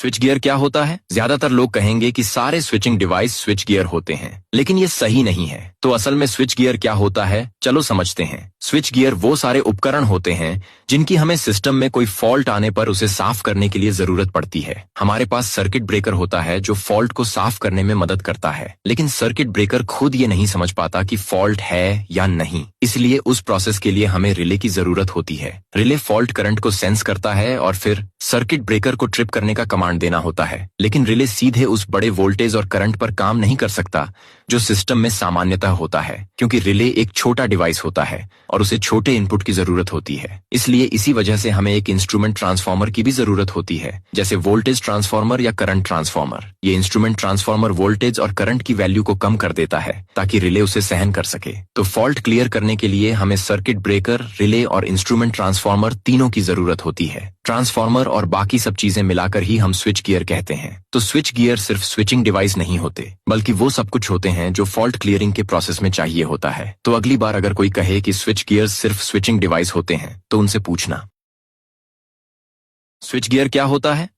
Switch gear क्या होता है? ज्यादातर लोग कहेंगे कि सारे स्विचिंग डिवाइस स्विच गियर होते हैं, लेकिन ये सही नहीं है। तो असल में स्विच गियर क्या होता है, चलो समझते हैं। स्विच गियर वो सारे उपकरण होते हैं जिनकी हमें सिस्टम में कोई फॉल्ट आने पर उसे साफ करने के लिए जरूरत पड़ती है। हमारे पास सर्किट ब्रेकर होता है जो फॉल्ट को साफ करने में मदद करता है, लेकिन सर्किट ब्रेकर खुद ये नहीं समझ पाता कि फॉल्ट है या नहीं। इसलिए उस प्रोसेस के लिए हमें रिले की जरूरत होती है। रिले फॉल्ट करंट को सेंस करता है और फिर सर्किट ब्रेकर को ट्रिप करने का कमांड देना होता है। लेकिन रिले सीधे उस बड़े वोल्टेज और करंट पर काम नहीं कर सकता जो सिस्टम में सामान्यतः होता है, क्योंकि रिले एक छोटा डिवाइस होता है और उसे छोटे इनपुट की जरूरत होती है। इसलिए इसी वजह से हमें एक इंस्ट्रूमेंट ट्रांसफार्मर की भी जरूरत होती है, जैसे वोल्टेज ट्रांसफार्मर या करंट ट्रांसफार्मर। ये इंस्ट्रूमेंट ट्रांसफार्मर वोल्टेज और करंट की वैल्यू को कम कर देता है ताकि रिले उसे सहन कर सके। तो फॉल्ट क्लियर करने के लिए हमें सर्किट ब्रेकर, रिले और इंस्ट्रूमेंट ट्रांसफार्मर तीनों की जरूरत होती है। ट्रांसफार्मर और बाकी सब चीजें मिलाकर ही हम स्विच गियर कहते हैं। तो स्विच गियर सिर्फ स्विचिंग डिवाइस नहीं होते, बल्कि वो सब कुछ होते हैं जो फॉल्ट क्लियरिंग के प्रोसेस में चाहिए होता है। तो अगली बार अगर कोई कहे कि स्विच गियर सिर्फ स्विचिंग डिवाइस होते हैं, तो उनसे पूछना, स्विच गियर क्या होता है?